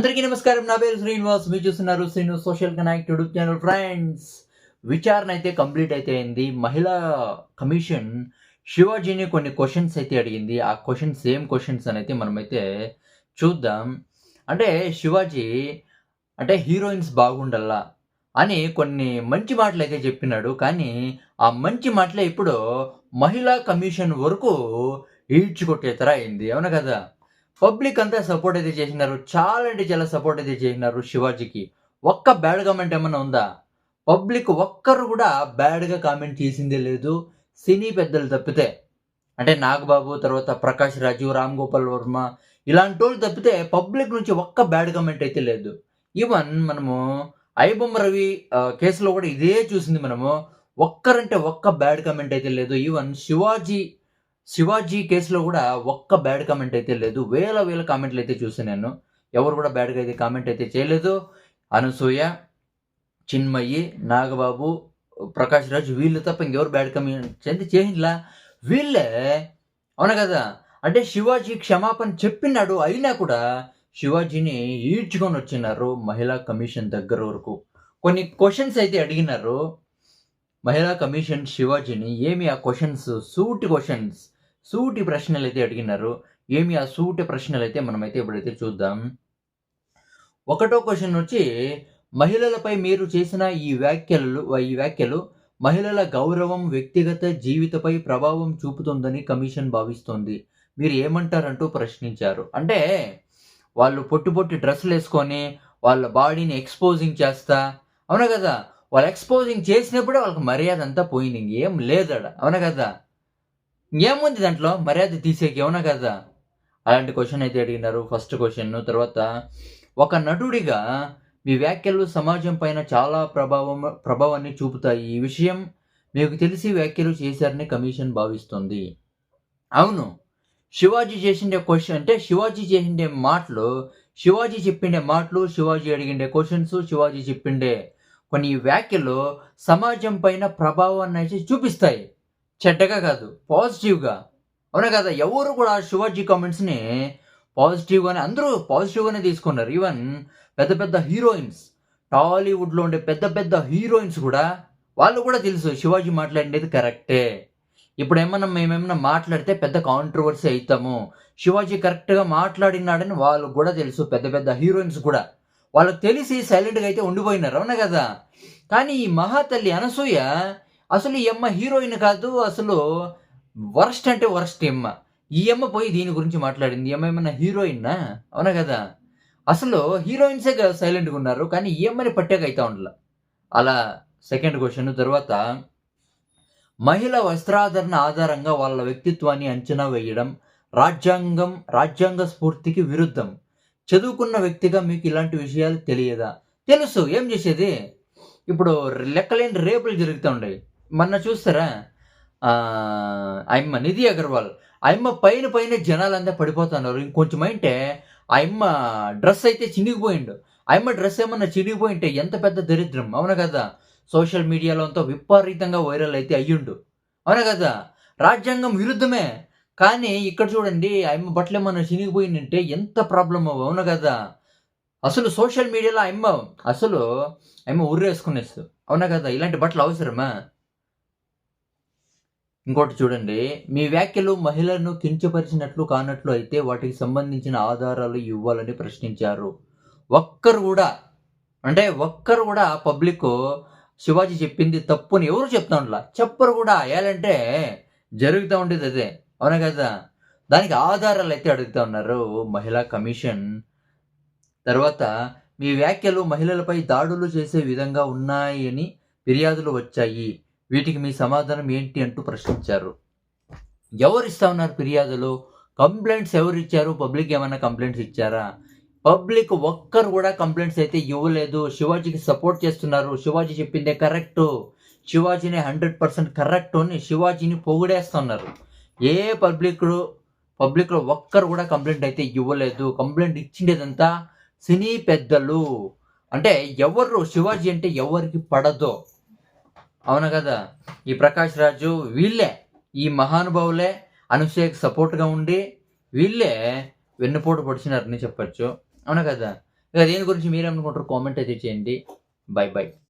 అందరికీ నమస్కారం. నా పేరు శ్రీనివాస్. మీరు చూస్తున్నారు Srinu social connect YouTube channel. Friends, విచారణ అయితే కంప్లీట్ అయితే అయింది. మహిళా కమిషన్ శివాజీని కొన్ని క్వశ్చన్స్ అయితే అడిగింది. ఆ క్వశ్చన్స్ ఏం క్వశ్చన్స్ అని అయితే మనమైతే చూద్దాం. అంటే శివాజీ అంటే హీరోయిన్స్ బాగుండల్లా అని కొన్ని మంచి మాటలైతే చెప్పినాడు. కానీ ఆ మంచి మాటలే ఇప్పుడు మహిళా కమిషన్ వరకు ఈడ్చుకొట్టేతర అయింది. అవునా కదా? పబ్లిక్ అంతా సపోర్ట్ అయితే చేసినారు. చాలా అంటే చాలా సపోర్ట్ అయితే చేసినారు శివాజీకి. ఒక్క బ్యాడ్ కామెంట్ ఏమన్నా ఉందా? పబ్లిక్ ఒక్కరు కూడా బ్యాడ్‌గా కామెంట్ చేసిందే లేదు. సినీ పెద్దలు తప్పితే. అంటే నాగబాబు, తర్వాత ప్రకాష్ రాజు, రామ్ గోపాల్ వర్మ ఇలాంటోళ్ళు తప్పితే పబ్లిక్ నుంచి ఒక్క బ్యాడ్ కామెంట్ అయితే లేదు. ఈవెన్ మనము ఐబొమ్మ రవి కేసులో కూడా ఇదే చూసింది మనము. ఒక్కరంటే ఒక్క బ్యాడ్ కామెంట్ అయితే లేదు. ఈవెన్ శివాజీ కేసులో కూడా ఒక్క బ్యాడ్ కామెంట్ అయితే లేదు. వేల కామెంట్లు అయితే చూసాను నేను. ఎవరు కూడా బ్యాడ్‌గా అయితే కామెంట్ అయితే చేయలేదు. అనసూయ, చిన్మయి, నాగబాబు, ప్రకాష్ రాజ్ వీళ్ళు తప్ప ఇంకెవరు బ్యాడ్ కామెంట్స్ అయితే చేయండిలా. వీళ్ళే అవునా కదా? అంటే శివాజీ క్షమాపణ చెప్పినాడు. అయినా కూడా శివాజీని ఈడ్చుకొని వచ్చినారు మహిళా కమిషన్ దగ్గర వరకు. కొన్ని క్వెషన్స్ అయితే అడిగినారు మహిళా కమిషన్ శివాజీని. ఏమి ఆ క్వెషన్స్? సూటి ప్రశ్నలైతే అడిగినారు. ఏమి ఆ సూటి ప్రశ్నలైతే మనమైతే ఇప్పుడైతే చూద్దాం. ఒకటో క్వెషన్ వచ్చి, మహిళలపై మీరు చేసిన ఈ వ్యాఖ్యలు మహిళల గౌరవం, వ్యక్తిగత జీవితపై ప్రభావం చూపుతుందని కమిషన్ భావిస్తోంది. మీరు ఏమంటారంటూ ప్రశ్నించారు. అంటే వాళ్ళు పొట్టి డ్రెస్సులేసుకొని వాళ్ళ బాడీని ఎక్స్‌పోజింగ్ చేస్తా అవునా కదా? వాళ్ళు ఎక్స్‌పోజింగ్ చేసినప్పుడే వాళ్ళకి మర్యాద అంతా పోయింది. ఇంకేం లేదాడ. అవునా కదా? ఏముంది దాంట్లో మర్యాద తీసేకి? అవునా కదా? అలాంటి క్వెషన్ అయితే అడిగినారు ఫస్ట్ క్వెషన్. తర్వాత ఒక నటుడిగా మీ వ్యాఖ్యలు సమాజం పైన చాలా ప్రభావాన్ని చూపుతాయి. ఈ విషయం మీకు తెలిసి వ్యాఖ్యలు చేశారని కమిషన్ భావిస్తుంది. అవును. శివాజీ చేసిండే క్వెషన్ అంటే శివాజీ చేసిండే మాటలు, శివాజీ చెప్పిండే మాటలు, శివాజీ అడిగిండే క్వెషన్స్, శివాజీ చెప్పిండే కొన్ని వ్యాఖ్యలు సమాజం పైన ప్రభావాన్ని అయితే చూపిస్తాయి. చెడ్డగా కాదు, పాజిటివ్‌గా. అవునా కదా? ఎవరు కూడా శివాజీ కామెంట్స్‌ని పాజిటివ్‌గానే అందరూ పాజిటివ్‌గానే తీసుకున్నారు. ఈవెన్ పెద్ద హీరోయిన్స్, టాలీవుడ్‌లో ఉండే పెద్ద హీరోయిన్స్ కూడా వాళ్ళు కూడా తెలుసు శివాజీ మాట్లాడిండేది కరెక్టే. మేమేమన్నా మాట్లాడితే పెద్ద కాంట్రోవర్సీ అయితాము. శివాజీ కరెక్ట్‌గా మాట్లాడినాడని వాళ్ళకి కూడా తెలుసు. పెద్ద హీరోయిన్స్ కూడా. వాళ్ళకి తెలిసి సైలెంట్‌గా అయితే ఉండిపోయినారు. అవునా కదా? కానీ ఈ మహాతల్లి అనసూయ అసలు ఈ అమ్మ హీరోయిన్ కాదు. అసలు వరస్ట్ అంటే వరస్ట్ ఈ అమ్మ పోయి దీని గురించి మాట్లాడింది. ఈ అమ్మ ఏమన్నా హీరోయిన్నా? అవునా కదా? అసలు హీరోయిన్సే సైలెంట్‌గా ఉన్నారు. కానీ ఈ అమ్మని పట్టాక అయితా ఉండల. అలా సెకండ్ క్వెషన్. తర్వాత మహిళ వస్త్రాధరణ ఆధారంగా వాళ్ళ వ్యక్తిత్వాన్ని అంచనా వేయడం రాజ్యాంగ స్ఫూర్తికి విరుద్ధం. చదువుకున్న వ్యక్తిగా మీకు ఇలాంటి విషయాలు తెలియదా? తెలుసు. ఏం చేసేది? ఇప్పుడు లెక్కలేని రేపులు జరుగుతూ ఉండయి. మొన్న చూస్తారా? ఆయమ్మ నిధి అగర్వాల్. ఆయమ్మ పైన జనాలంతా పడిపోతున్నారు. ఇంకొంచెం అంటే ఆయమ్మ డ్రెస్ అయితే చినిగిపోయిండు. ఆయమ్మ డ్రెస్ ఏమన్నా చినిగిపోయింటే ఎంత పెద్ద దరిద్రం. అవునా కదా? సోషల్ మీడియాలో అంతా విపరీతంగా వైరల్ అయితే అయ్యుండు. అవునా కదా? రాజ్యాంగం విరుద్ధమే. కానీ ఇక్కడ చూడండి ఆయమ్మ బట్టలేమన్నా చినిగిపోయిందంటే ఎంత ప్రాబ్లమ్. అవునా కదా? అసలు సోషల్ మీడియాలో ఆయమ్మ ఉర్రేసుకునేస్తది. అవునా కదా? ఇలాంటి బట్టలు అవసరమా? ఇంకోటి చూడండి. మీ వ్యాఖ్యలు మహిళలను కించపరిచినట్లు కానట్లు అయితే వాటికి సంబంధించిన ఆధారాలు ఇవ్వాలని ప్రశ్నించారు. ఒక్కరు కూడా పబ్లిక్ శివాజీ చెప్పింది తప్పుని ఎవరు చెప్తా ఉండలా. చెప్పరు కూడా. ఏలంటే జరుగుతూ ఉండేది అదే. అవునా కదా? దానికి ఆధారాలు అయితే అడుగుతా ఉన్నారు మహిళా కమిషన్. తర్వాత మీ వ్యాఖ్యలు మహిళలపై దాడులు చేసే విధంగా ఉన్నాయని ఫిర్యాదులు వచ్చాయి. వీటికి మీ సమాధానం ఏంటి అంటూ ప్రశ్నించారు. ఎవరిస్తా ఉన్నారు ఫిర్యాదులు? కంప్లైంట్స్ ఎవరిచ్చారు? పబ్లిక్ ఏమైనా కంప్లైంట్స్ ఇచ్చారా? పబ్లిక్ ఒక్కరు కూడా కంప్లైంట్స్ అయితే ఇవ్వలేదు. శివాజీకి సపోర్ట్ చేస్తున్నారు. శివాజీ చెప్పిందే కరెక్టు. శివాజీనే 100% కరెక్టు అని శివాజీని పొగిడేస్తున్నారు. ఏ పబ్లిక్‌లో ఒక్కరు కూడా కంప్లైంట్ అయితే ఇవ్వలేదు. కంప్లైంట్ ఇచ్చిండేదంతా సినీ పెద్దలు. అంటే ఎవరు శివాజీ అంటే ఎవరికి పడదో. అవునా కదా? ఈ ప్రకాష్ రాజు వీళ్ళే, ఈ మహానుభావులే అనసూయకి సపోర్ట్‌గా ఉండి వీళ్ళే వెన్నుపోటు పొడిచినారని చెప్పొచ్చు. అవునా కదా? ఇక దీని గురించి మీరేమనుకుంటారు కామెంట్ అయితే చేయండి. బై.